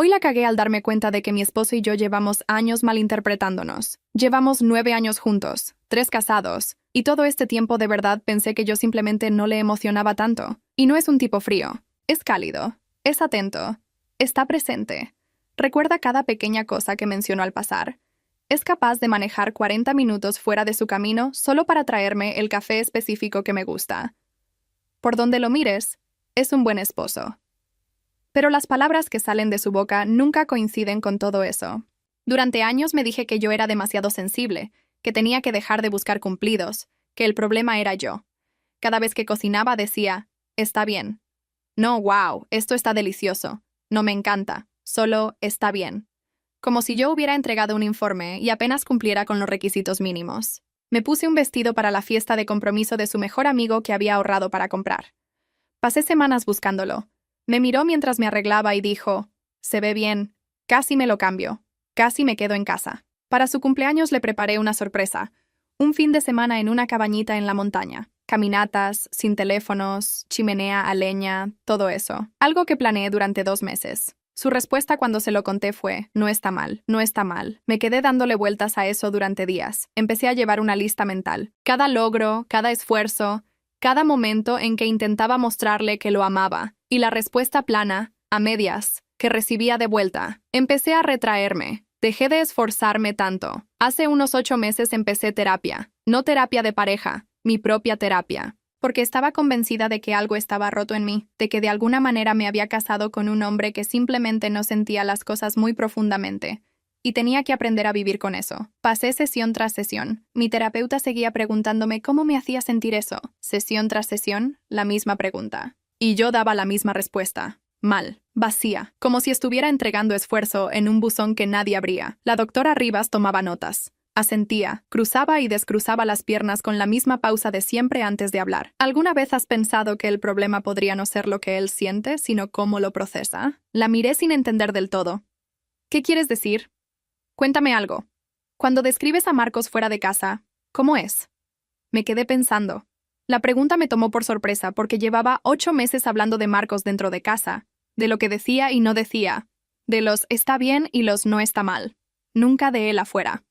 Hoy la cagué al darme cuenta de que mi esposo y yo llevamos años malinterpretándonos. Llevamos 9 años juntos, 3 casados, y todo este tiempo de verdad pensé que yo simplemente no le emocionaba tanto. Y no es un tipo frío. Es cálido. Es atento. Está presente. Recuerda cada pequeña cosa que mencionó al pasar. Es capaz de manejar 40 minutos fuera de su camino solo para traerme el café específico que me gusta. Por donde lo mires, es un buen esposo. Pero las palabras que salen de su boca nunca coinciden con todo eso. Durante años me dije que yo era demasiado sensible, que tenía que dejar de buscar cumplidos, que el problema era yo. Cada vez que cocinaba decía, está bien. No, wow, esto está delicioso. No me encanta, solo está bien. Como si yo hubiera entregado un informe y apenas cumpliera con los requisitos mínimos. Me puse un vestido para la fiesta de compromiso de su mejor amigo que había ahorrado para comprar. Pasé semanas buscándolo. Me miró mientras me arreglaba y dijo, se ve bien, casi me lo cambio, casi me quedo en casa. Para su cumpleaños le preparé una sorpresa, un fin de semana en una cabañita en la montaña, caminatas, sin teléfonos, chimenea a leña, todo eso, algo que planeé durante 2 meses. Su respuesta cuando se lo conté fue, no está mal, no está mal. Me quedé dándole vueltas a eso durante días. Empecé a llevar una lista mental. Cada logro, cada esfuerzo, cada momento en que intentaba mostrarle que lo amaba, y la respuesta plana, a medias, que recibía de vuelta. Empecé a retraerme. Dejé de esforzarme tanto. Hace unos 8 meses empecé terapia. No terapia de pareja, mi propia terapia. Porque estaba convencida de que algo estaba roto en mí, de que de alguna manera me había casado con un hombre que simplemente no sentía las cosas muy profundamente. Y tenía que aprender a vivir con eso. Pasé sesión tras sesión. Mi terapeuta seguía preguntándome cómo me hacía sentir eso. Sesión tras sesión, la misma pregunta. Y yo daba la misma respuesta. Mal, vacía, como si estuviera entregando esfuerzo en un buzón que nadie abría. La doctora Rivas tomaba notas. Asentía, cruzaba y descruzaba las piernas con la misma pausa de siempre antes de hablar. ¿Alguna vez has pensado que el problema podría no ser lo que él siente, sino cómo lo procesa? La miré sin entender del todo. ¿Qué quieres decir? Cuéntame algo. Cuando describes a Marcos fuera de casa, ¿cómo es? Me quedé pensando. La pregunta me tomó por sorpresa porque llevaba 8 meses hablando de Marcos dentro de casa, de lo que decía y no decía, de los está bien y los no está mal. Nunca de él afuera.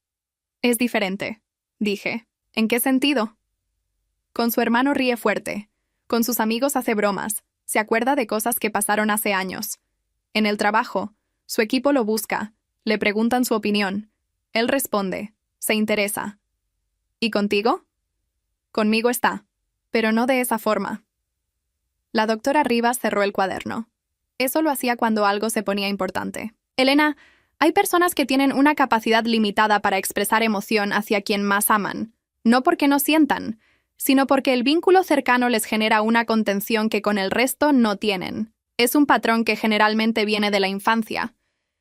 Es diferente, dije. ¿En qué sentido? Con su hermano ríe fuerte. Con sus amigos hace bromas. Se acuerda de cosas que pasaron hace años. En el trabajo, su equipo lo busca. Le preguntan su opinión. Él responde. Se interesa. ¿Y contigo? Conmigo está. Pero no de esa forma. La doctora Rivas cerró el cuaderno. Eso lo hacía cuando algo se ponía importante. Elena, hay personas que tienen una capacidad limitada para expresar emoción hacia quien más aman. No porque no sientan, sino porque el vínculo cercano les genera una contención que con el resto no tienen. Es un patrón que generalmente viene de la infancia.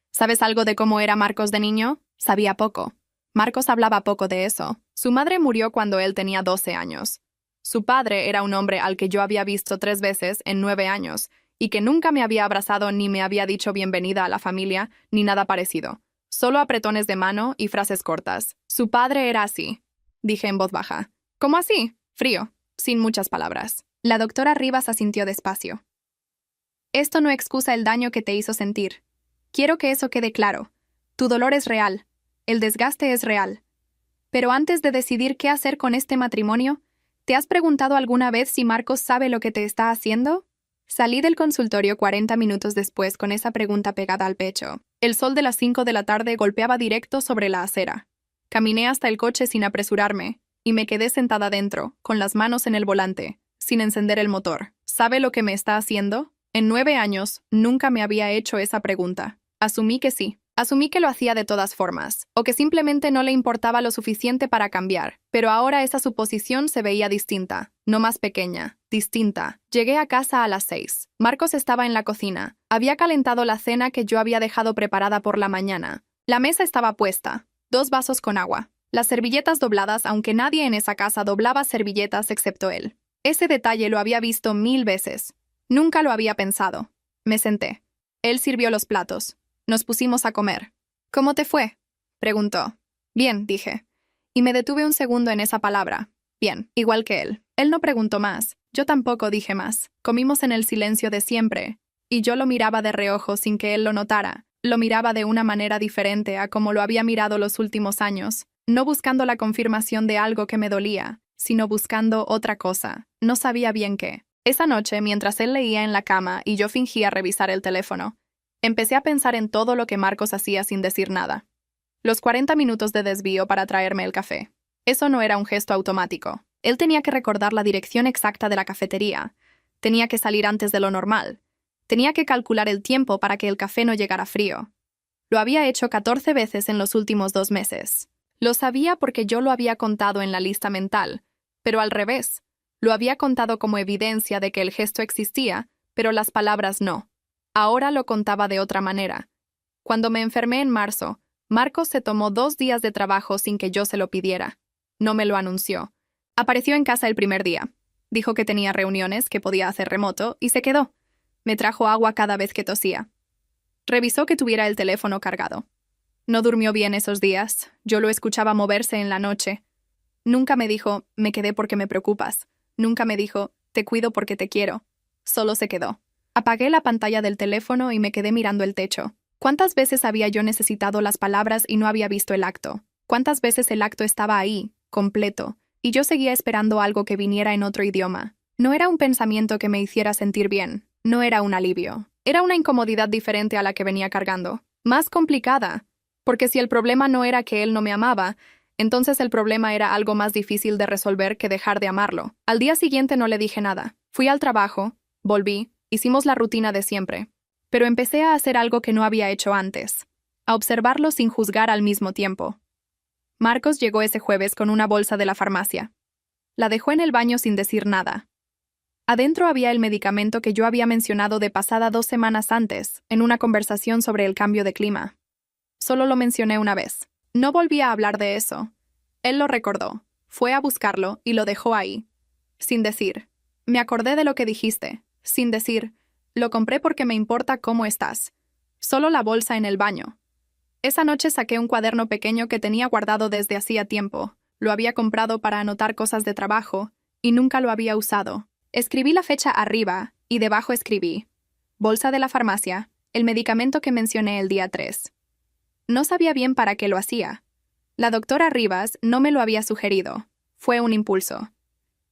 ¿Sabes algo de cómo era Marcos de niño? Sabía poco. Marcos hablaba poco de eso. Su madre murió cuando él tenía 12 años. Su padre era un hombre al que yo había visto 3 veces en 9 años, y que nunca me había abrazado ni me había dicho bienvenida a la familia, ni nada parecido. Solo apretones de mano y frases cortas. Su padre era así, dije en voz baja. ¿Cómo así? Frío, sin muchas palabras. La doctora Rivas asintió despacio. Esto no excusa el daño que te hizo sentir. Quiero que eso quede claro. Tu dolor es real. El desgaste es real. Pero antes de decidir qué hacer con este matrimonio, ¿te has preguntado alguna vez si Marcos sabe lo que te está haciendo? Salí del consultorio 40 minutos después con esa pregunta pegada al pecho. El sol de las 5 de la tarde golpeaba directo sobre la acera. Caminé hasta el coche sin apresurarme, y me quedé sentada dentro, con las manos en el volante, sin encender el motor. ¿Sabe lo que me está haciendo? En 9 años, nunca me había hecho esa pregunta. Asumí que sí. Asumí que lo hacía de todas formas, o que simplemente no le importaba lo suficiente para cambiar, pero ahora esa suposición se veía distinta, no más pequeña, distinta. Llegué a casa a las 6. Marcos estaba en la cocina. Había calentado la cena que yo había dejado preparada por la mañana. La mesa estaba puesta, 2 vasos con agua, las servilletas dobladas, aunque nadie en esa casa doblaba servilletas excepto él. Ese detalle lo había visto 1000 veces. Nunca lo había pensado. Me senté. Él sirvió los platos. Nos pusimos a comer. ¿Cómo te fue?, preguntó. Bien, dije. Y me detuve un segundo en esa palabra. Bien, igual que él. Él no preguntó más. Yo tampoco dije más. Comimos en el silencio de siempre. Y yo lo miraba de reojo sin que él lo notara. Lo miraba de una manera diferente a como lo había mirado los últimos años, no buscando la confirmación de algo que me dolía, sino buscando otra cosa. No sabía bien qué. Esa noche, mientras él leía en la cama y yo fingía revisar el teléfono, empecé a pensar en todo lo que Marcos hacía sin decir nada. Los 40 minutos de desvío para traerme el café. Eso no era un gesto automático. Él tenía que recordar la dirección exacta de la cafetería. Tenía que salir antes de lo normal. Tenía que calcular el tiempo para que el café no llegara frío. Lo había hecho 14 veces en los últimos 2 meses. Lo sabía porque yo lo había contado en la lista mental, pero al revés. Lo había contado como evidencia de que el gesto existía, pero las palabras no. Ahora lo contaba de otra manera. Cuando me enfermé en marzo, Marcos se tomó 2 días de trabajo sin que yo se lo pidiera. No me lo anunció. Apareció en casa el primer día. Dijo que tenía reuniones que podía hacer remoto y se quedó. Me trajo agua cada vez que tosía. Revisó que tuviera el teléfono cargado. No durmió bien esos días. Yo lo escuchaba moverse en la noche. Nunca me dijo, me quedé porque me preocupas. Nunca me dijo, te cuido porque te quiero. Solo se quedó. Apagué la pantalla del teléfono y me quedé mirando el techo. ¿Cuántas veces había yo necesitado las palabras y no había visto el acto? ¿Cuántas veces el acto estaba ahí, completo, y yo seguía esperando algo que viniera en otro idioma? No era un pensamiento que me hiciera sentir bien. No era un alivio. Era una incomodidad diferente a la que venía cargando. Más complicada. Porque si el problema no era que él no me amaba, entonces el problema era algo más difícil de resolver que dejar de amarlo. Al día siguiente no le dije nada. Fui al trabajo, volví, hicimos la rutina de siempre. Pero empecé a hacer algo que no había hecho antes. A observarlo sin juzgar al mismo tiempo. Marcos llegó ese jueves con una bolsa de la farmacia. La dejó en el baño sin decir nada. Adentro había el medicamento que yo había mencionado de pasada 2 semanas antes, en una conversación sobre el cambio de clima. Solo lo mencioné una vez. No volví a hablar de eso. Él lo recordó, fue a buscarlo y lo dejó ahí. Sin decir, me acordé de lo que dijiste. Sin decir, lo compré porque me importa cómo estás. Solo la bolsa en el baño. Esa noche saqué un cuaderno pequeño que tenía guardado desde hacía tiempo. Lo había comprado para anotar cosas de trabajo y nunca lo había usado. Escribí la fecha arriba y debajo escribí: bolsa de la farmacia, el medicamento que mencioné el día 3. No sabía bien para qué lo hacía. La doctora Rivas no me lo había sugerido. Fue un impulso.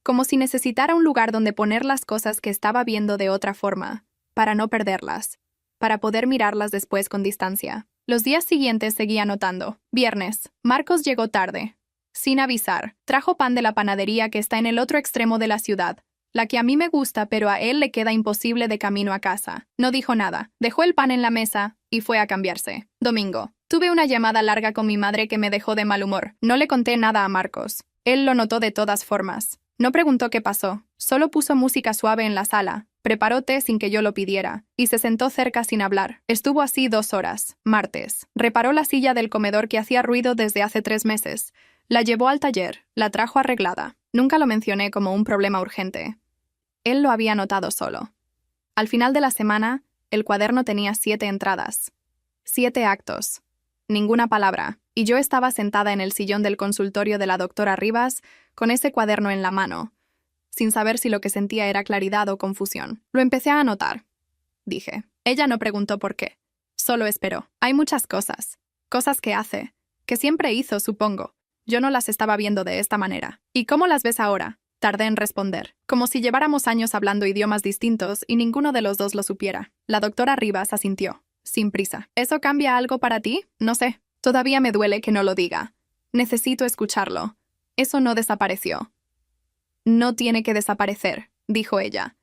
Como si necesitara un lugar donde poner las cosas que estaba viendo de otra forma, para no perderlas, para poder mirarlas después con distancia. Los días siguientes seguí anotando. Viernes. Marcos llegó tarde. Sin avisar. Trajo pan de la panadería que está en el otro extremo de la ciudad. La que a mí me gusta, pero a él le queda imposible de camino a casa. No dijo nada. Dejó el pan en la mesa y fue a cambiarse. Domingo. Tuve una llamada larga con mi madre que me dejó de mal humor. No le conté nada a Marcos. Él lo notó de todas formas. No preguntó qué pasó. Solo puso música suave en la sala. Preparó té sin que yo lo pidiera. Y se sentó cerca sin hablar. Estuvo así 2 horas. Martes. Reparó la silla del comedor que hacía ruido desde hace 3 meses. La llevó al taller. La trajo arreglada. Nunca lo mencioné como un problema urgente. Él lo había notado solo. Al final de la semana, el cuaderno tenía 7 entradas. 7 actos. Ninguna palabra, y yo estaba sentada en el sillón del consultorio de la doctora Rivas con ese cuaderno en la mano, sin saber si lo que sentía era claridad o confusión. Lo empecé a anotar, dije. Ella no preguntó por qué. Solo esperó. Hay muchas cosas. Cosas que hace. Que siempre hizo, supongo. Yo no las estaba viendo de esta manera. ¿Y cómo las ves ahora? Tardé en responder. Como si lleváramos años hablando idiomas distintos y ninguno de los dos lo supiera. La doctora Rivas asintió, sin prisa. ¿Eso cambia algo para ti? No sé. Todavía me duele que no lo diga. Necesito escucharlo. Eso no desapareció. No tiene que desaparecer, dijo ella.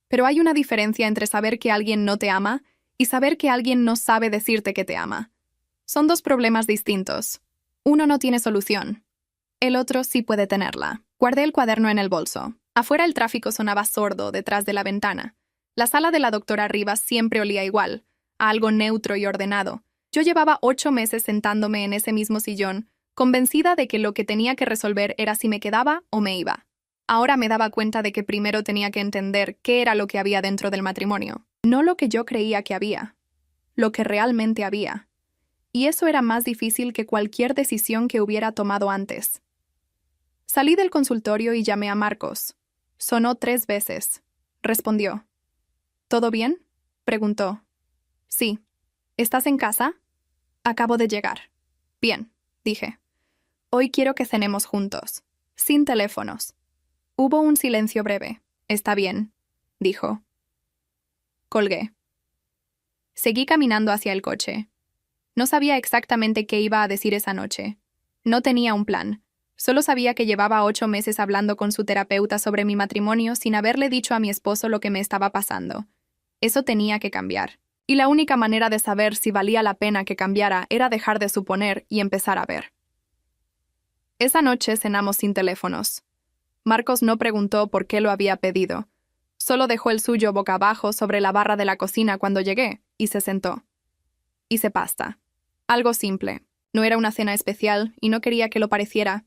Pero hay una diferencia entre saber que alguien no te ama y saber que alguien no sabe decirte que te ama. Son 2 problemas distintos. Uno no tiene solución. El otro sí puede tenerla. Guardé el cuaderno en el bolso. Afuera el tráfico sonaba sordo detrás de la ventana. La sala de la doctora Rivas siempre olía igual, a algo neutro y ordenado. Yo llevaba 8 meses sentándome en ese mismo sillón, convencida de que lo que tenía que resolver era si me quedaba o me iba. Ahora me daba cuenta de que primero tenía que entender qué era lo que había dentro del matrimonio. No lo que yo creía que había. Lo que realmente había. Y eso era más difícil que cualquier decisión que hubiera tomado antes. Salí del consultorio y llamé a Marcos. Sonó 3 veces. Respondió. ¿Todo bien? Preguntó. Sí. ¿Estás en casa? Acabo de llegar. Bien, dije. Hoy quiero que cenemos juntos, sin teléfonos. Hubo un silencio breve. Está bien, dijo. Colgué. Seguí caminando hacia el coche. No sabía exactamente qué iba a decir esa noche. No tenía un plan. Solo sabía que llevaba 8 meses hablando con su terapeuta sobre mi matrimonio sin haberle dicho a mi esposo lo que me estaba pasando. Eso tenía que cambiar. Y la única manera de saber si valía la pena que cambiara era dejar de suponer y empezar a ver. Esa noche cenamos sin teléfonos. Marcos no preguntó por qué lo había pedido. Solo dejó el suyo boca abajo sobre la barra de la cocina cuando llegué y se sentó. Hice pasta. Algo simple. No era una cena especial y no quería que lo pareciera,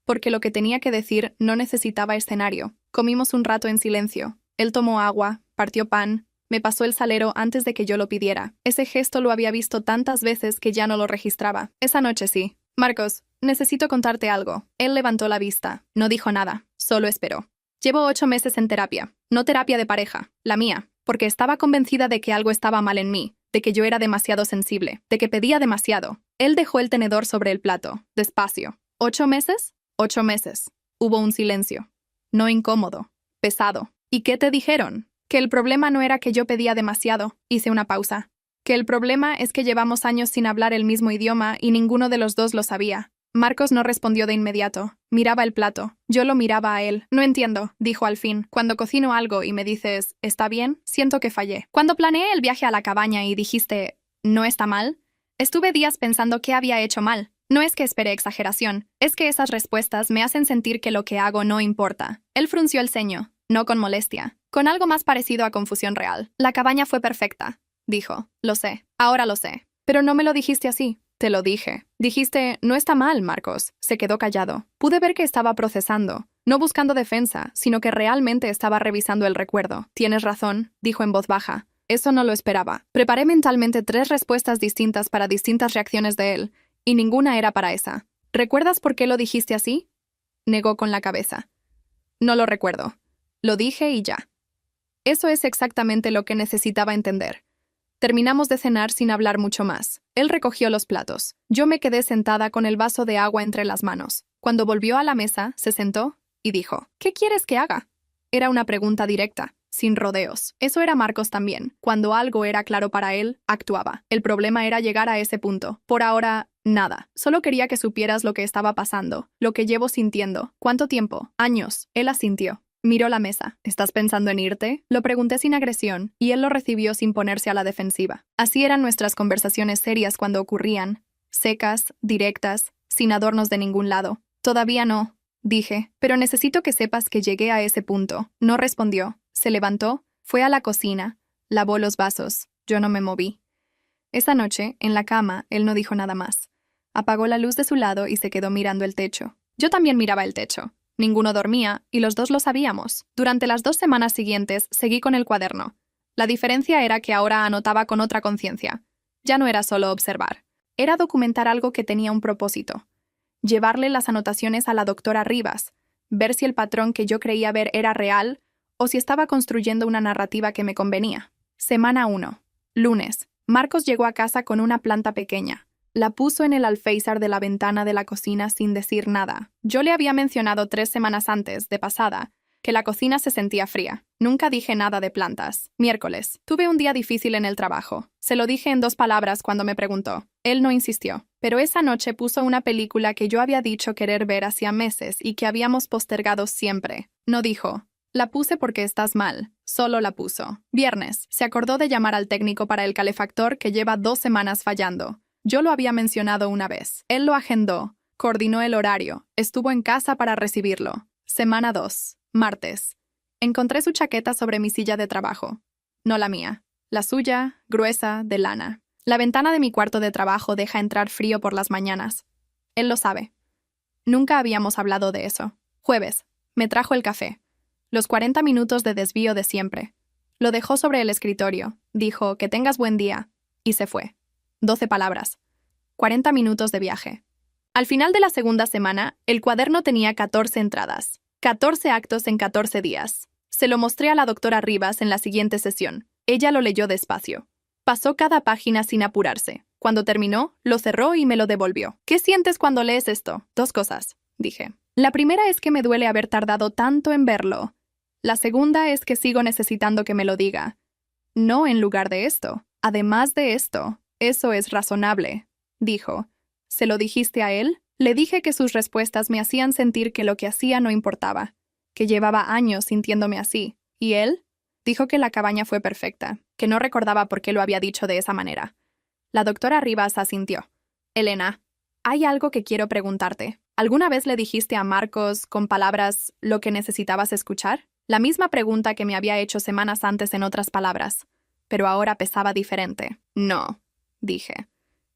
porque lo que tenía que decir no necesitaba escenario. Comimos un rato en silencio. Él tomó agua, partió pan, me pasó el salero antes de que yo lo pidiera. Ese gesto lo había visto tantas veces que ya no lo registraba. Esa noche sí. Marcos, necesito contarte algo. Él levantó la vista. No dijo nada. Solo esperó. Llevo 8 meses en terapia. No terapia de pareja, la mía, porque estaba convencida de que algo estaba mal en mí, de que yo era demasiado sensible, de que pedía demasiado. Él dejó el tenedor sobre el plato, despacio. ¿8 meses? 8 meses. Hubo un silencio. No incómodo. Pesado. ¿Y qué te dijeron? Que el problema no era que yo pedía demasiado. Hice una pausa. Que el problema es que llevamos años sin hablar el mismo idioma y ninguno de los dos lo sabía. Marcos no respondió de inmediato. Miraba el plato. Yo lo miraba a él. No entiendo, dijo al fin. Cuando cocino algo y me dices, ¿está bien? Siento que fallé. Cuando planeé el viaje a la cabaña y dijiste, ¿no está mal? Estuve días pensando qué había hecho mal. No es que esperé exageración, es que esas respuestas me hacen sentir que lo que hago no importa. Él frunció el ceño, no con molestia, con algo más parecido a confusión real. La cabaña fue perfecta, dijo. Lo sé, ahora lo sé. Pero no me lo dijiste así. Te lo dije. Dijiste, no está mal, Marcos. Se quedó callado. Pude ver que estaba procesando, no buscando defensa, sino que realmente estaba revisando el recuerdo. Tienes razón, dijo en voz baja. Eso no lo esperaba. Preparé mentalmente 3 respuestas distintas para distintas reacciones de él, y ninguna era para esa. ¿Recuerdas por qué lo dijiste así? Negó con la cabeza. No lo recuerdo. Lo dije y ya. Eso es exactamente lo que necesitaba entender. Terminamos de cenar sin hablar mucho más. Él recogió los platos. Yo me quedé sentada con el vaso de agua entre las manos. Cuando volvió a la mesa, se sentó y dijo, ¿qué quieres que haga? Era una pregunta directa, sin rodeos. Eso era Marcos también. Cuando algo era claro para él, actuaba. El problema era llegar a ese punto. Por ahora, nada. Solo quería que supieras lo que estaba pasando, lo que llevo sintiendo. ¿Cuánto tiempo? Años. Él asintió. Miró la mesa. ¿Estás pensando en irte? Lo pregunté sin agresión, y él lo recibió sin ponerse a la defensiva. Así eran nuestras conversaciones serias cuando ocurrían. Secas, directas, sin adornos de ningún lado. Todavía no, dije, pero necesito que sepas que llegué a ese punto. No respondió. Se levantó, fue a la cocina, lavó los vasos. Yo no me moví. Esa noche, en la cama, él no dijo nada más. Apagó la luz de su lado y se quedó mirando el techo. Yo también miraba el techo. Ninguno dormía, y los dos lo sabíamos. Durante las 2 semanas siguientes, seguí con el cuaderno. La diferencia era que ahora anotaba con otra conciencia. Ya no era solo observar. Era documentar algo que tenía un propósito. Llevarle las anotaciones a la doctora Rivas, ver si el patrón que yo creía ver era real o si estaba construyendo una narrativa que me convenía. Semana 1. Lunes. Marcos llegó a casa con una planta pequeña. La puso en el alféizar de la ventana de la cocina sin decir nada. Yo le había mencionado 3 semanas antes, de pasada, que la cocina se sentía fría. Nunca dije nada de plantas. Miércoles. Tuve un día difícil en el trabajo. Se lo dije en 2 palabras cuando me preguntó. Él no insistió. Pero esa noche puso una película que yo había dicho querer ver hacía meses y que habíamos postergado siempre. No dijo, la puse porque estás mal. Solo la puso. Viernes. Se acordó de llamar al técnico para el calefactor que lleva 2 semanas fallando. Yo lo había mencionado una vez. Él lo agendó, coordinó el horario, estuvo en casa para recibirlo. Semana 2. Martes. Encontré su chaqueta sobre mi silla de trabajo. No la mía. La suya, gruesa, de lana. La ventana de mi cuarto de trabajo deja entrar frío por las mañanas. Él lo sabe. Nunca habíamos hablado de eso. Jueves. Me trajo el café. Los 40 minutos de desvío de siempre. Lo dejó sobre el escritorio. Dijo, que tengas buen día. Y se fue. 12 palabras. 40 minutos de viaje. Al final de la segunda semana, el cuaderno tenía 14 entradas. 14 actos en 14 días. Se lo mostré a la doctora Rivas en la siguiente sesión. Ella lo leyó despacio. Pasó cada página sin apurarse. Cuando terminó, lo cerró y me lo devolvió. ¿Qué sientes cuando lees esto? 2 cosas, dije. La primera es que me duele haber tardado tanto en verlo. La segunda es que sigo necesitando que me lo diga. No en lugar de esto. Además de esto, eso es razonable, dijo. ¿Se lo dijiste a él? Le dije que sus respuestas me hacían sentir que lo que hacía no importaba, que llevaba años sintiéndome así. ¿Y él? Dijo que la cabaña fue perfecta, que no recordaba por qué lo había dicho de esa manera. La doctora Rivas asintió. Elena, hay algo que quiero preguntarte. ¿Alguna vez le dijiste a Marcos, con palabras, lo que necesitabas escuchar? La misma pregunta que me había hecho semanas antes en otras palabras, pero ahora pesaba diferente. No, dije.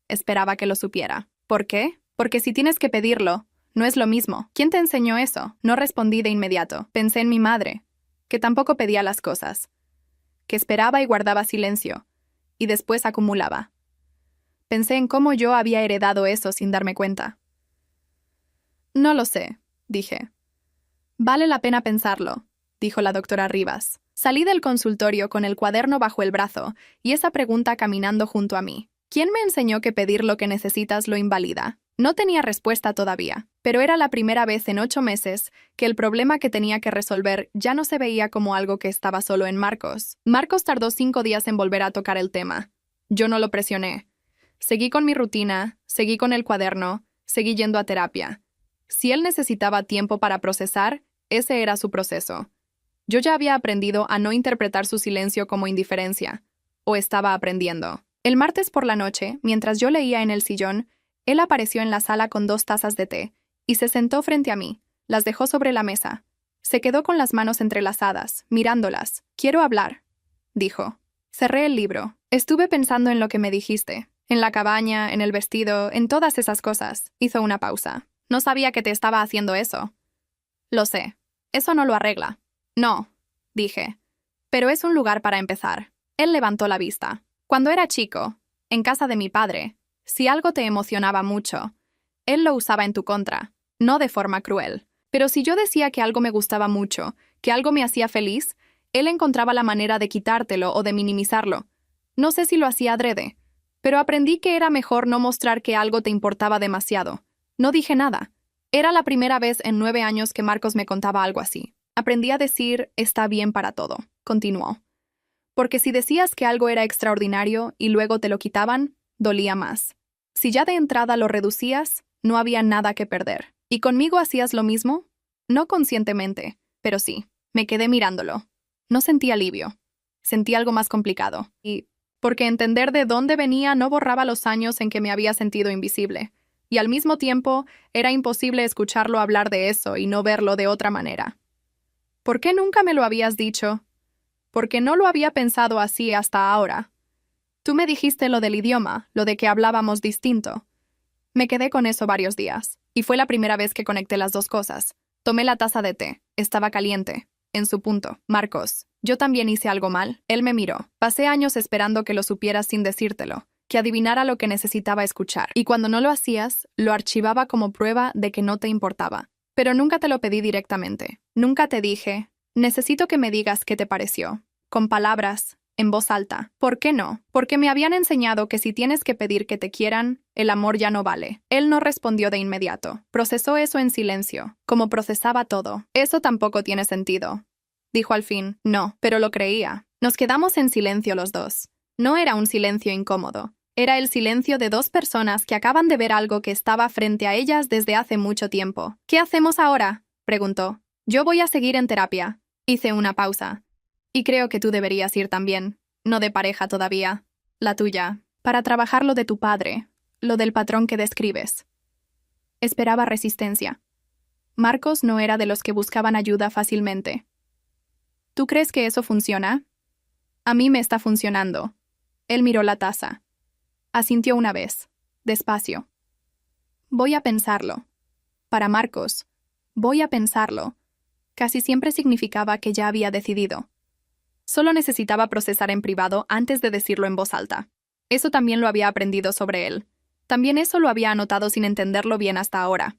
Esperaba que lo supiera. ¿Por qué? Porque si tienes que pedirlo, no es lo mismo. ¿Quién te enseñó eso? No respondí de inmediato. Pensé en mi madre, que tampoco pedía las cosas, que esperaba y guardaba silencio, y después acumulaba. Pensé en cómo yo había heredado eso sin darme cuenta. No lo sé, dije. Vale la pena pensarlo, dijo la doctora Rivas. Salí del consultorio con el cuaderno bajo el brazo y esa pregunta caminando junto a mí. ¿Quién me enseñó que pedir lo que necesitas lo invalida? No tenía respuesta todavía, pero era la primera vez en 8 meses que el problema que tenía que resolver ya no se veía como algo que estaba solo en Marcos. Marcos tardó 5 días en volver a tocar el tema. Yo no lo presioné. Seguí con mi rutina, seguí con el cuaderno, seguí yendo a terapia. Si él necesitaba tiempo para procesar, ese era su proceso. Yo ya había aprendido a no interpretar su silencio como indiferencia, o estaba aprendiendo. El martes por la noche, mientras yo leía en el sillón, él apareció en la sala con 2 tazas de té, y se sentó frente a mí, las dejó sobre la mesa. Se quedó con las manos entrelazadas, mirándolas. «Quiero hablar», dijo. Cerré el libro. Estuve pensando en lo que me dijiste. En la cabaña, en el vestido, en todas esas cosas. Hizo una pausa. No sabía que te estaba haciendo eso. Lo sé. Eso no lo arregla. No, dije. Pero es un lugar para empezar. Él levantó la vista. Cuando era chico, en casa de mi padre, si algo te emocionaba mucho, él lo usaba en tu contra, no de forma cruel. Pero si yo decía que algo me gustaba mucho, que algo me hacía feliz, él encontraba la manera de quitártelo o de minimizarlo. No sé si lo hacía adrede, pero aprendí que era mejor no mostrar que algo te importaba demasiado. No dije nada. Era la primera vez en 9 años que Marcos me contaba algo así. Aprendí a decir, está bien para todo, continuó. Porque si decías que algo era extraordinario y luego te lo quitaban, dolía más. Si ya de entrada lo reducías, no había nada que perder. ¿Y conmigo hacías lo mismo? No conscientemente, pero sí. Me quedé mirándolo. No sentí alivio. Sentí algo más complicado. Y porque entender de dónde venía no borraba los años en que me había sentido invisible. Y al mismo tiempo, era imposible escucharlo hablar de eso y no verlo de otra manera. ¿Por qué nunca me lo habías dicho? Porque no lo había pensado así hasta ahora. Tú me dijiste lo del idioma, lo de que hablábamos distinto. Me quedé con eso varios días, y fue la primera vez que conecté las 2 cosas. Tomé la taza de té. Estaba caliente. En su punto. Marcos, ¿yo también hice algo mal? Él me miró. Pasé años esperando que lo supieras sin decírtelo, que adivinara lo que necesitaba escuchar. Y cuando no lo hacías, lo archivaba como prueba de que no te importaba. Pero nunca te lo pedí directamente. Nunca te dije, necesito que me digas qué te pareció. Con palabras, en voz alta. ¿Por qué no? Porque me habían enseñado que si tienes que pedir que te quieran, el amor ya no vale. Él no respondió de inmediato. Procesó eso en silencio, como procesaba todo. Eso tampoco tiene sentido. Dijo al fin, no, pero lo creía. Nos quedamos en silencio los dos. No era un silencio incómodo. Era el silencio de 2 personas que acaban de ver algo que estaba frente a ellas desde hace mucho tiempo. ¿Qué hacemos ahora?, preguntó. Yo voy a seguir en terapia. Hice una pausa. Y creo que tú deberías ir también. No de pareja todavía. La tuya. Para trabajar lo de tu padre. Lo del patrón que describes. Esperaba resistencia. Marcos no era de los que buscaban ayuda fácilmente. ¿Tú crees que eso funciona? A mí me está funcionando. Él miró la taza. Asintió una vez, despacio. Voy a pensarlo. Para Marcos, voy a pensarlo. Casi siempre significaba que ya había decidido. Solo necesitaba procesar en privado antes de decirlo en voz alta. Eso también lo había aprendido sobre él. También eso lo había anotado sin entenderlo bien hasta ahora.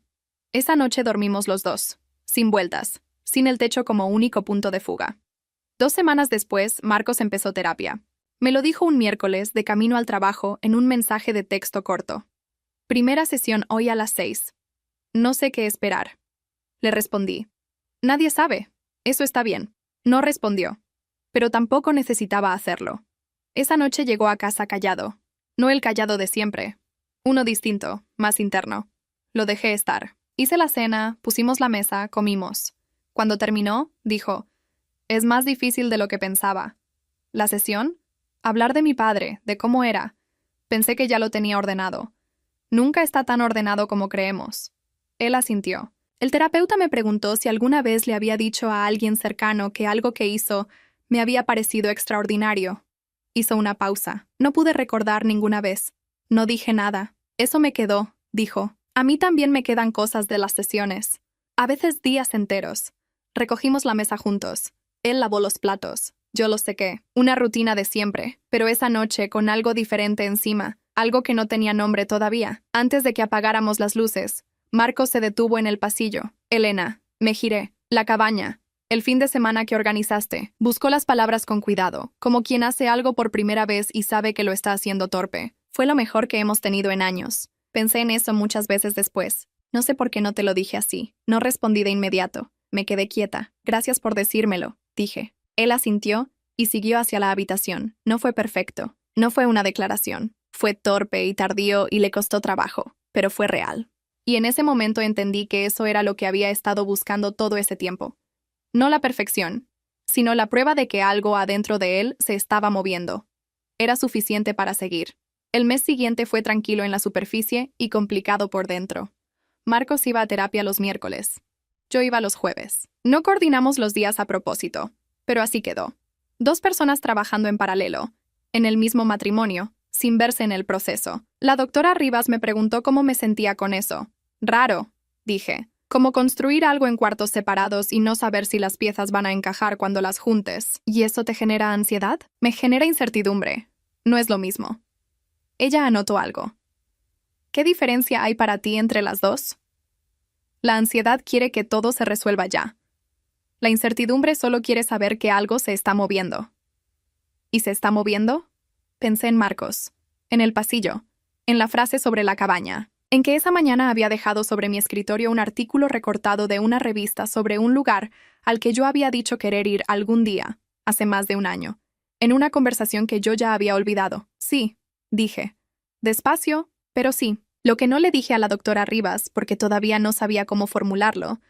Esa noche dormimos los 2, sin vueltas, sin el techo como único punto de fuga. 2 semanas después, Marcos empezó terapia. Me lo dijo un miércoles de camino al trabajo en un mensaje de texto corto. Primera sesión hoy a las 6. No sé qué esperar. Le respondí. Nadie sabe. Eso está bien. No respondió. Pero tampoco necesitaba hacerlo. Esa noche llegó a casa callado. No el callado de siempre. Uno distinto, más interno. Lo dejé estar. Hice la cena, pusimos la mesa, comimos. Cuando terminó, dijo, es más difícil de lo que pensaba. ¿La sesión? Hablar de mi padre, de cómo era. Pensé que ya lo tenía ordenado. Nunca está tan ordenado como creemos. Él asintió. El terapeuta me preguntó si alguna vez le había dicho a alguien cercano que algo que hizo me había parecido extraordinario. Hizo una pausa. No pude recordar ninguna vez. No dije nada. Eso me quedó, dijo. A mí también me quedan cosas de las sesiones. A veces días enteros. Recogimos la mesa juntos. Él lavó los platos. Yo los sequé. Una rutina de siempre. Pero esa noche con algo diferente encima. Algo que no tenía nombre todavía. Antes de que apagáramos las luces, Marcos se detuvo en el pasillo. Elena, me giré. La cabaña. El fin de semana que organizaste. Buscó las palabras con cuidado, como quien hace algo por primera vez y sabe que lo está haciendo torpe. Fue lo mejor que hemos tenido en años. Pensé en eso muchas veces después. No sé por qué no te lo dije así. No respondí de inmediato. Me quedé quieta. Gracias por decírmelo, dije. Él asintió y siguió hacia la habitación. No fue perfecto. No fue una declaración. Fue torpe y tardío y le costó trabajo, pero fue real. Y en ese momento entendí que eso era lo que había estado buscando todo ese tiempo. No la perfección, sino la prueba de que algo adentro de él se estaba moviendo. Era suficiente para seguir. El mes siguiente fue tranquilo en la superficie y complicado por dentro. Marcos iba a terapia los miércoles. Yo iba los jueves. No coordinamos los días a propósito, pero así quedó. 2 personas trabajando en paralelo, en el mismo matrimonio, sin verse en el proceso. La doctora Rivas me preguntó cómo me sentía con eso. Raro, dije. Como construir algo en cuartos separados y no saber si las piezas van a encajar cuando las juntes. ¿Y eso te genera ansiedad? Me genera incertidumbre. No es lo mismo. Ella anotó algo. ¿Qué diferencia hay para ti entre las dos? La ansiedad quiere que todo se resuelva ya. La incertidumbre solo quiere saber que algo se está moviendo. ¿Y se está moviendo? Pensé en Marcos, en el pasillo, en la frase sobre la cabaña, en que esa mañana había dejado sobre mi escritorio un artículo recortado de una revista sobre un lugar al que yo había dicho querer ir algún día, hace más de un año, en una conversación que yo ya había olvidado. Sí, dije. Despacio, pero sí. Lo que no le dije a la doctora Rivas, porque todavía no sabía cómo formularlo,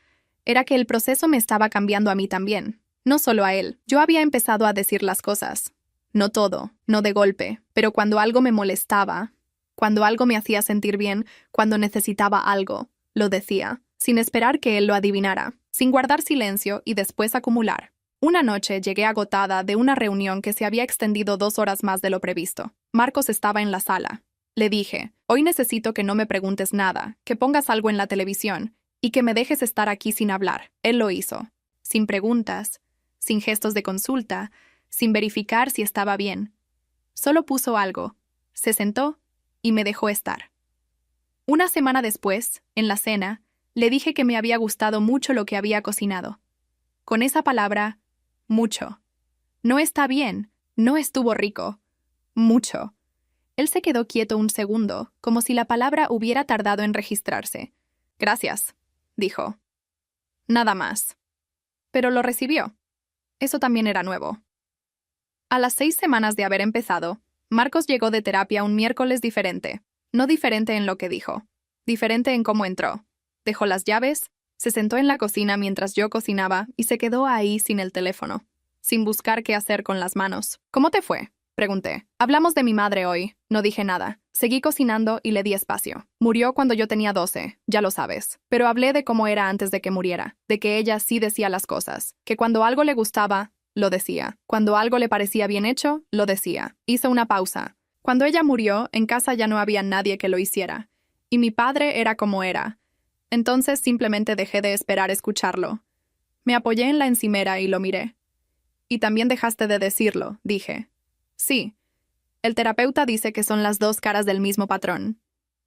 era que el proceso me estaba cambiando a mí también. No solo a él. Yo había empezado a decir las cosas. No todo, no de golpe, pero cuando algo me molestaba, cuando algo me hacía sentir bien, cuando necesitaba algo, lo decía, sin esperar que él lo adivinara, sin guardar silencio y después acumular. Una noche llegué agotada de una reunión que se había extendido 2 horas más de lo previsto. Marcos estaba en la sala. Le dije, hoy necesito que no me preguntes nada, que pongas algo en la televisión y que me dejes estar aquí sin hablar. Él lo hizo, sin preguntas, sin gestos de consulta, sin verificar si estaba bien. Solo puso algo, se sentó y me dejó estar. Una semana después, en la cena, le dije que me había gustado mucho lo que había cocinado. Con esa palabra, mucho. No está bien, no estuvo rico. Mucho. Él se quedó quieto un segundo, como si la palabra hubiera tardado en registrarse. Gracias, dijo. Nada más. Pero lo recibió. Eso también era nuevo. A las 6 semanas de haber empezado, Marcos llegó de terapia un miércoles diferente. No diferente en lo que dijo. Diferente en cómo entró. Dejó las llaves, se sentó en la cocina mientras yo cocinaba y se quedó ahí sin el teléfono, sin buscar qué hacer con las manos. ¿Cómo te fue?, pregunté. Hablamos de mi madre hoy. No dije nada. Seguí cocinando y le di espacio. Murió cuando yo tenía 12, ya lo sabes. Pero hablé de cómo era antes de que muriera, de que ella sí decía las cosas, que cuando algo le gustaba, lo decía. Cuando algo le parecía bien hecho, lo decía. Hizo una pausa. Cuando ella murió, en casa ya no había nadie que lo hiciera. Y mi padre era como era. Entonces simplemente dejé de esperar escucharlo. Me apoyé en la encimera y lo miré. Y también dejaste de decirlo, dije. Sí. El terapeuta dice que son las 2 caras del mismo patrón.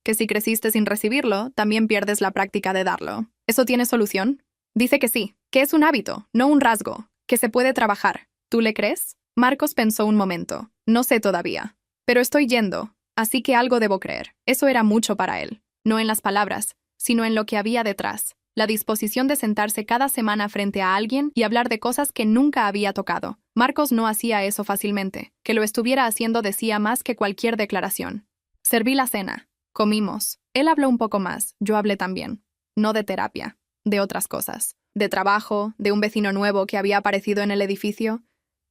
Que si creciste sin recibirlo, también pierdes la práctica de darlo. ¿Eso tiene solución? Dice que sí, que es un hábito, no un rasgo, que se puede trabajar. ¿Tú le crees? Marcos pensó un momento. No sé todavía. Pero estoy yendo, así que algo debo creer. Eso era mucho para él. No en las palabras, sino en lo que había detrás. La disposición de sentarse cada semana frente a alguien y hablar de cosas que nunca había tocado. Marcos no hacía eso fácilmente. Que lo estuviera haciendo decía más que cualquier declaración. Serví la cena. Comimos. Él habló un poco más, yo hablé también. No de terapia, de otras cosas. De trabajo, de un vecino nuevo que había aparecido en el edificio,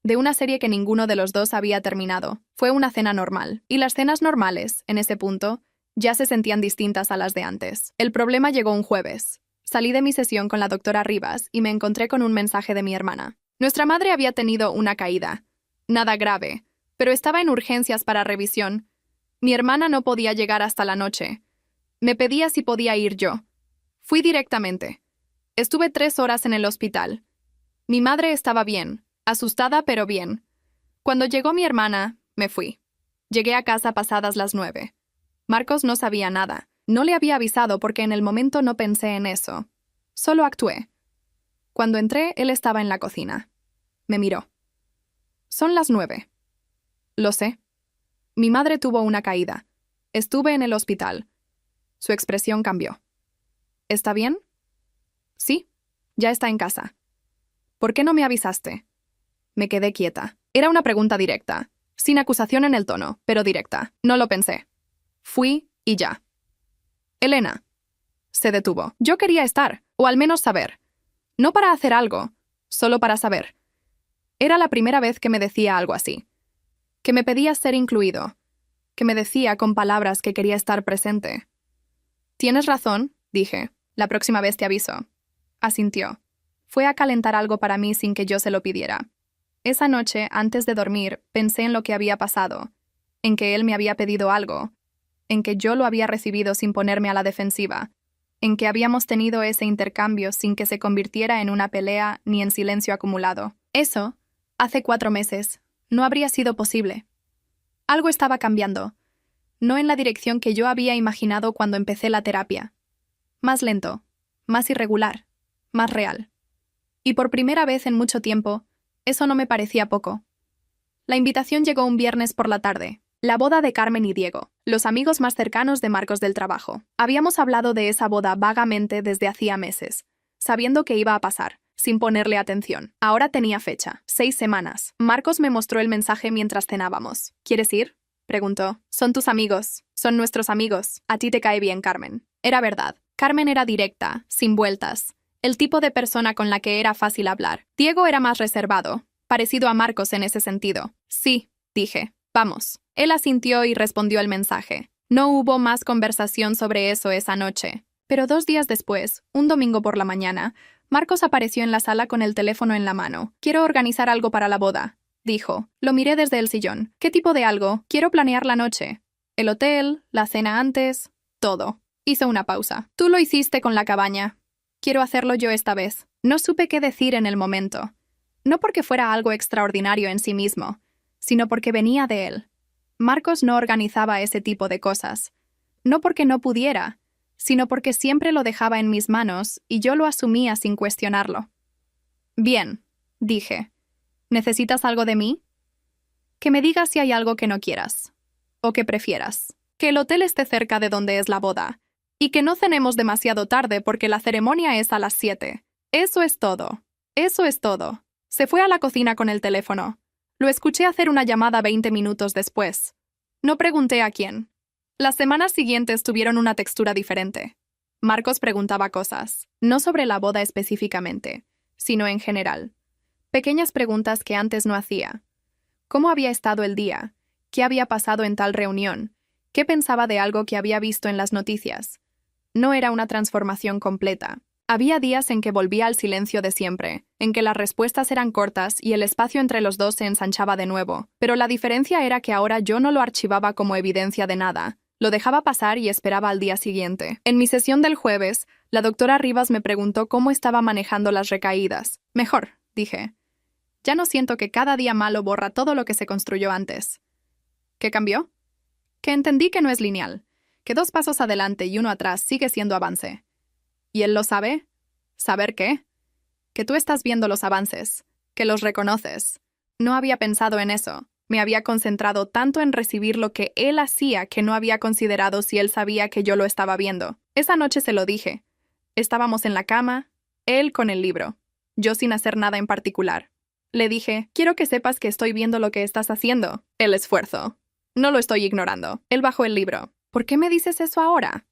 de una serie que ninguno de los dos había terminado. Fue una cena normal. Y las cenas normales, en ese punto, ya se sentían distintas a las de antes. El problema llegó un jueves. Salí de mi sesión con la doctora Rivas y me encontré con un mensaje de mi hermana. Nuestra madre había tenido una caída. Nada grave, pero estaba en urgencias para revisión. Mi hermana no podía llegar hasta la noche. Me pedía si podía ir yo. Fui directamente. Estuve 3 horas en el hospital. Mi madre estaba bien, asustada pero bien. Cuando llegó mi hermana, me fui. Llegué a casa pasadas las 9. Marcos no sabía nada. No le había avisado porque en el momento no pensé en eso. Solo actué. Cuando entré, él estaba en la cocina. Me miró. Son las 9. Lo sé. Mi madre tuvo una caída. Estuve en el hospital. Su expresión cambió. ¿Está bien? Sí, ya está en casa. ¿Por qué no me avisaste? Me quedé quieta. Era una pregunta directa, sin acusación en el tono, pero directa. No lo pensé. Fui y ya. Elena. Se detuvo. Yo quería estar, o al menos saber. No para hacer algo, solo para saber. Era la primera vez que me decía algo así. Que me pedía ser incluido. Que me decía con palabras que quería estar presente. Tienes razón, dije. La próxima vez te aviso. Asintió. Fue a calentar algo para mí sin que yo se lo pidiera. Esa noche, antes de dormir, pensé en lo que había pasado, en que él me había pedido algo, en que yo lo había recibido sin ponerme a la defensiva, en que habíamos tenido ese intercambio sin que se convirtiera en una pelea ni en silencio acumulado. Eso, hace 4 meses, no habría sido posible. Algo estaba cambiando, no en la dirección que yo había imaginado cuando empecé la terapia. Más lento, más irregular, más real. Y por primera vez en mucho tiempo, eso no me parecía poco. La invitación llegó un viernes por la tarde. La boda de Carmen y Diego, los amigos más cercanos de Marcos del trabajo. Habíamos hablado de esa boda vagamente desde hacía meses, sabiendo que iba a pasar, sin ponerle atención. Ahora tenía fecha, 6 semanas. Marcos me mostró el mensaje mientras cenábamos. ¿Quieres ir? Preguntó. Son tus amigos, son nuestros amigos. A ti te cae bien, Carmen. Era verdad. Carmen era directa, sin vueltas. El tipo de persona con la que era fácil hablar. Diego era más reservado, parecido a Marcos en ese sentido. Sí, dije. Vamos. Él asintió y respondió el mensaje. No hubo más conversación sobre eso esa noche. Pero 2 días después, un domingo por la mañana, Marcos apareció en la sala con el teléfono en la mano. Quiero organizar algo para la boda, dijo. Lo miré desde el sillón. ¿Qué tipo de algo? Quiero planear la noche. El hotel, la cena antes, todo. Hizo una pausa. Tú lo hiciste con la cabaña. Quiero hacerlo yo esta vez. No supe qué decir en el momento. No porque fuera algo extraordinario en sí mismo, sino porque venía de él. Marcos no organizaba ese tipo de cosas. No porque no pudiera, sino porque siempre lo dejaba en mis manos y yo lo asumía sin cuestionarlo. Bien, dije. ¿Necesitas algo de mí? Que me digas si hay algo que no quieras. O que prefieras. Que el hotel esté cerca de donde es la boda. Y que no cenemos demasiado tarde porque la ceremonia es a las 7. Eso es todo. Eso es todo. Se fue a la cocina con el teléfono. Lo escuché hacer una llamada 20 minutos después. No pregunté a quién. Las semanas siguientes tuvieron una textura diferente. Marcos preguntaba cosas, no sobre la boda específicamente, sino en general. Pequeñas preguntas que antes no hacía. ¿Cómo había estado el día? ¿Qué había pasado en tal reunión? ¿Qué pensaba de algo que había visto en las noticias? No era una transformación completa. Había días en que volvía al silencio de siempre, en que las respuestas eran cortas y el espacio entre los dos se ensanchaba de nuevo, pero la diferencia era que ahora yo no lo archivaba como evidencia de nada, lo dejaba pasar y esperaba al día siguiente. En mi sesión del jueves, la doctora Rivas me preguntó cómo estaba manejando las recaídas. Mejor, dije. Ya no siento que cada día malo borra todo lo que se construyó antes. ¿Qué cambió? Que entendí que no es lineal, que 2 pasos adelante y 1 atrás sigue siendo avance. ¿Y él lo sabe? ¿Saber qué? Que tú estás viendo los avances, que los reconoces, No había pensado en eso. Me había concentrado tanto en recibir lo que él hacía que no había considerado si él sabía que yo lo estaba viendo. Esa noche se lo dije. Estábamos en la cama, él con el libro, yo sin hacer nada en particular. Le dije, quiero que sepas que estoy viendo lo que estás haciendo. El esfuerzo. No lo estoy ignorando. Él bajó el libro. ¿Por qué me dices eso ahora?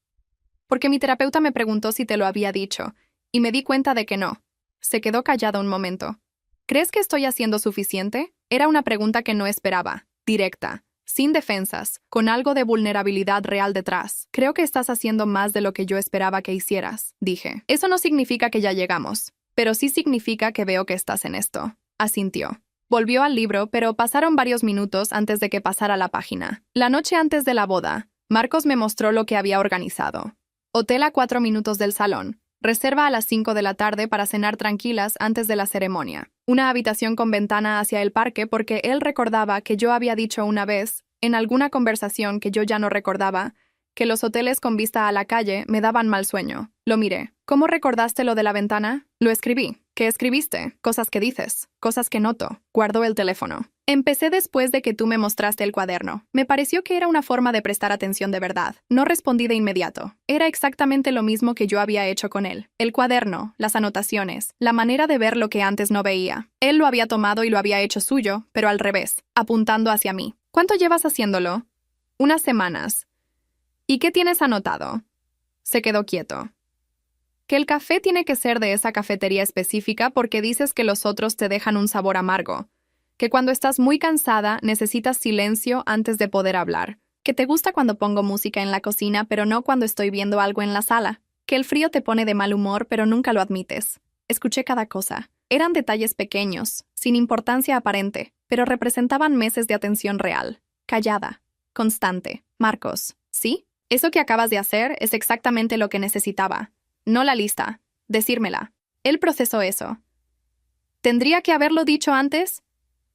Porque mi terapeuta me preguntó si te lo había dicho, y me di cuenta de que no. Se quedó callado un momento. ¿Crees que estoy haciendo suficiente? Era una pregunta que no esperaba, directa, sin defensas, con algo de vulnerabilidad real detrás. Creo que estás haciendo más de lo que yo esperaba que hicieras, dije. Eso no significa que ya llegamos, pero sí significa que veo que estás en esto. Asintió. Volvió al libro, pero pasaron varios minutos antes de que pasara la página. La noche antes de la boda, Marcos me mostró lo que había organizado. Hotel a 4 minutos del salón. Reserva a las 5 de la tarde para cenar tranquilas antes de la ceremonia. Una habitación con ventana hacia el parque porque él recordaba que yo había dicho una vez, en alguna conversación que yo ya no recordaba, que los hoteles con vista a la calle me daban mal sueño. Lo miré. ¿Cómo recordaste lo de la ventana? Lo escribí. ¿Qué escribiste? Cosas que dices, cosas que noto. Guardo el teléfono. Empecé después de que tú me mostraste el cuaderno. Me pareció que era una forma de prestar atención de verdad. No respondí de inmediato. Era exactamente lo mismo que yo había hecho con él. El cuaderno, las anotaciones, la manera de ver lo que antes no veía. Él lo había tomado y lo había hecho suyo, pero al revés, apuntando hacia mí. ¿Cuánto llevas haciéndolo? Unas semanas. ¿Y qué tienes anotado? Se quedó quieto. Que el café tiene que ser de esa cafetería específica porque dices que los otros te dejan un sabor amargo. Que cuando estás muy cansada necesitas silencio antes de poder hablar. Que te gusta cuando pongo música en la cocina pero no cuando estoy viendo algo en la sala. Que el frío te pone de mal humor pero nunca lo admites. Escuché cada cosa. Eran detalles pequeños, sin importancia aparente, pero representaban meses de atención real. Callada. Constante. Marcos, ¿sí? Eso que acabas de hacer es exactamente lo que necesitaba. No la lista. Decírmela. Él procesó eso. ¿Tendría que haberlo dicho antes?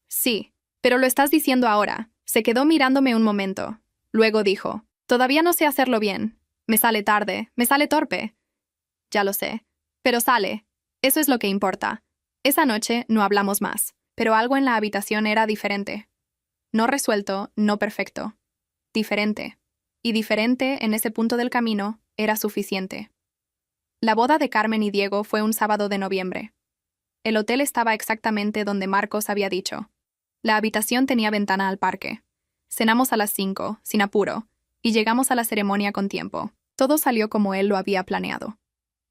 Sí, pero lo estás diciendo ahora. Se quedó mirándome un momento. Luego dijo, todavía no sé hacerlo bien. Me sale tarde, me sale torpe. Ya lo sé. Pero sale. Eso es lo que importa. Esa noche no hablamos más, pero algo en la habitación era diferente. No resuelto, no perfecto. Diferente. Y diferente en ese punto del camino era suficiente. La boda de Carmen y Diego fue un sábado de noviembre. El hotel estaba exactamente donde Marcos había dicho. La habitación tenía ventana al parque. Cenamos a las 5, sin apuro, y llegamos a la ceremonia con tiempo. Todo salió como él lo había planeado.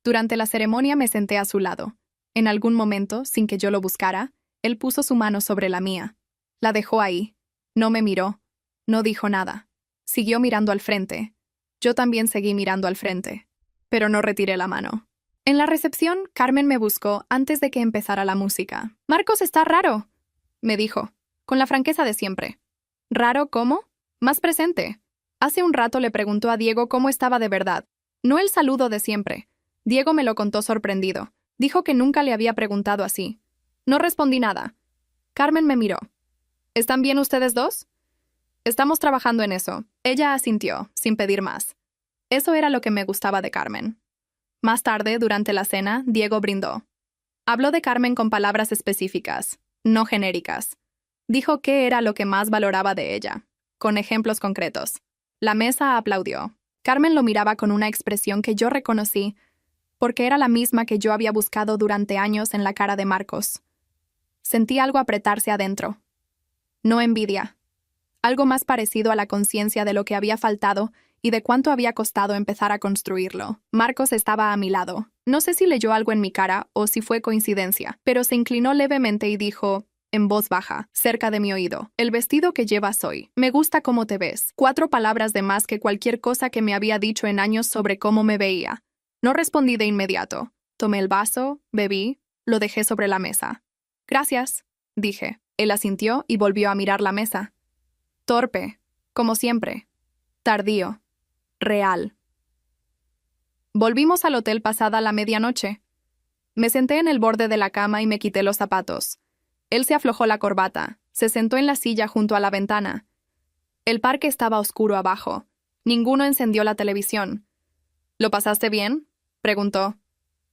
Durante la ceremonia me senté a su lado. En algún momento, sin que yo lo buscara, él puso su mano sobre la mía. La dejó ahí. No me miró. No dijo nada. Siguió mirando al frente. Yo también seguí mirando al frente. Pero no retiré la mano. En la recepción, Carmen me buscó antes de que empezara la música. «Marcos está raro», me dijo, con la franqueza de siempre. ¿Raro cómo? Más presente. Hace un rato le preguntó a Diego cómo estaba de verdad. No el saludo de siempre. Diego me lo contó sorprendido. Dijo que nunca le había preguntado así. No respondí nada. Carmen me miró. ¿Están bien ustedes dos? Estamos trabajando en eso. Ella asintió, sin pedir más. Eso era lo que me gustaba de Carmen. Más tarde, durante la cena, Diego brindó. Habló de Carmen con palabras específicas, no genéricas. Dijo qué era lo que más valoraba de ella, con ejemplos concretos. La mesa aplaudió. Carmen lo miraba con una expresión que yo reconocí, porque era la misma que yo había buscado durante años en la cara de Marcos. Sentí algo apretarse adentro. No envidia. Algo más parecido a la conciencia de lo que había faltado y de cuánto había costado empezar a construirlo. Marcos estaba a mi lado. No sé si leyó algo en mi cara o si fue coincidencia, pero se inclinó levemente y dijo, en voz baja, cerca de mi oído, «El vestido que llevas hoy. Me gusta cómo te ves». 4 palabras de más que cualquier cosa que me había dicho en años sobre cómo me veía. No respondí de inmediato. Tomé el vaso, bebí, lo dejé sobre la mesa. «Gracias», dije. Él asintió y volvió a mirar la mesa. Torpe, como siempre. Tardío. Real. Volvimos al hotel pasada la medianoche. Me senté en el borde de la cama y me quité los zapatos. Él se aflojó la corbata, se sentó en la silla junto a la ventana. El parque estaba oscuro abajo. Ninguno encendió la televisión. ¿Lo pasaste bien?, preguntó.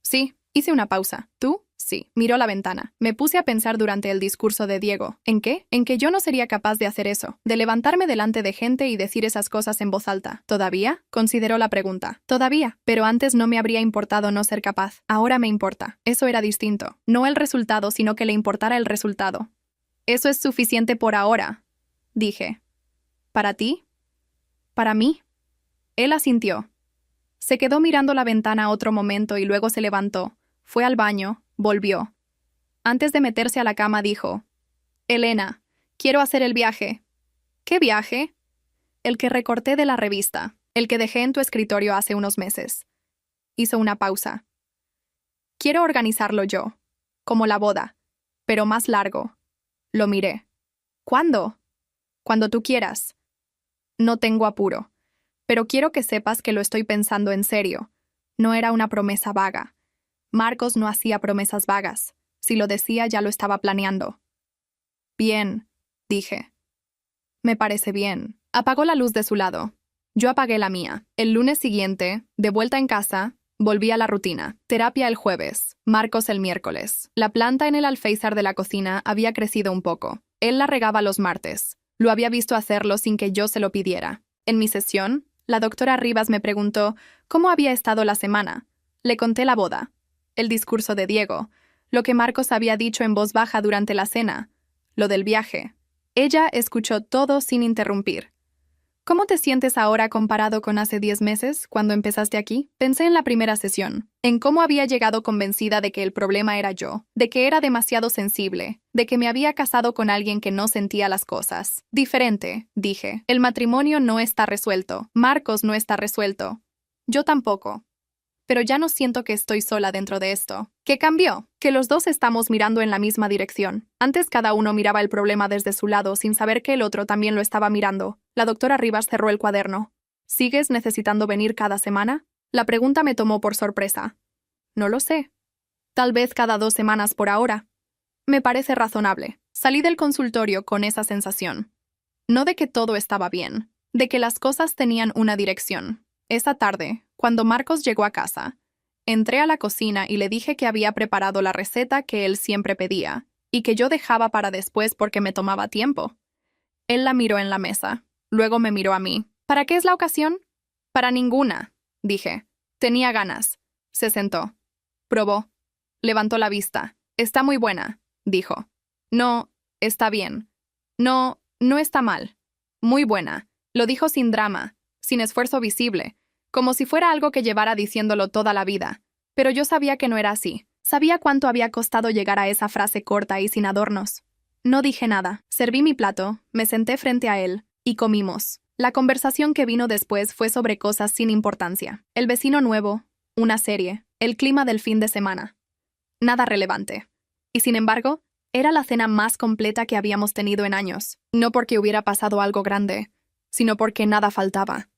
Sí, hice una pausa. ¿Tú? Sí, miró la ventana. Me puse a pensar durante el discurso de Diego. ¿En qué? En que yo no sería capaz de hacer eso, de levantarme delante de gente y decir esas cosas en voz alta. ¿Todavía? Consideró la pregunta. Todavía, pero antes no me habría importado no ser capaz. Ahora me importa. Eso era distinto. No el resultado, sino que le importara el resultado. Eso es suficiente por ahora, dije. ¿Para ti? ¿Para mí? Él asintió. Se quedó mirando la ventana otro momento y luego se levantó. Fue al baño, volvió. Antes de meterse a la cama dijo: Elena, quiero hacer el viaje. ¿Qué viaje? El que recorté de la revista, el que dejé en tu escritorio hace unos meses. Hizo una pausa. Quiero organizarlo yo, como la boda, pero más largo. Lo miré. ¿Cuándo? Cuando tú quieras. No tengo apuro, pero quiero que sepas que lo estoy pensando en serio. No era una promesa vaga. Marcos no hacía promesas vagas. Si lo decía, ya lo estaba planeando. Bien, dije. Me parece bien. Apagó la luz de su lado. Yo apagué la mía. El lunes siguiente, de vuelta en casa, volví a la rutina. Terapia el jueves, Marcos el miércoles. La planta en el alféizar de la cocina había crecido un poco. Él la regaba los martes. Lo había visto hacerlo sin que yo se lo pidiera. En mi sesión, la doctora Rivas me preguntó cómo había estado la semana. Le conté la boda, el discurso de Diego, lo que Marcos había dicho en voz baja durante la cena, lo del viaje. Ella escuchó todo sin interrumpir. ¿Cómo te sientes ahora comparado con hace 10 meses, cuando empezaste aquí? Pensé en la primera sesión, en cómo había llegado convencida de que el problema era yo, de que era demasiado sensible, de que me había casado con alguien que no sentía las cosas. Diferente, dije. El matrimonio no está resuelto. Marcos no está resuelto. Yo tampoco. Pero ya no siento que estoy sola dentro de esto. ¿Qué cambió? Que los dos estamos mirando en la misma dirección. Antes cada uno miraba el problema desde su lado sin saber que el otro también lo estaba mirando. La doctora Rivas cerró el cuaderno. ¿Sigues necesitando venir cada semana? La pregunta me tomó por sorpresa. No lo sé. Tal vez cada 2 semanas por ahora. Me parece razonable. Salí del consultorio con esa sensación. No de que todo estaba bien, de que las cosas tenían una dirección. Esa tarde, cuando Marcos llegó a casa, entré a la cocina y le dije que había preparado la receta que él siempre pedía, y que yo dejaba para después porque me tomaba tiempo. Él la miró en la mesa, luego me miró a mí. ¿Para qué es la ocasión? Para ninguna, dije. Tenía ganas. Se sentó. Probó. Levantó la vista. Está muy buena, dijo. No, está bien. No, no está mal. Muy buena. Lo dijo sin drama, sin esfuerzo visible, como si fuera algo que llevara diciéndolo toda la vida. Pero yo sabía que no era así. Sabía cuánto había costado llegar a esa frase corta y sin adornos. No dije nada. Serví mi plato, me senté frente a él, y comimos. La conversación que vino después fue sobre cosas sin importancia. El vecino nuevo, una serie, el clima del fin de semana. Nada relevante. Y sin embargo, era la cena más completa que habíamos tenido en años. No porque hubiera pasado algo grande, sino porque nada faltaba.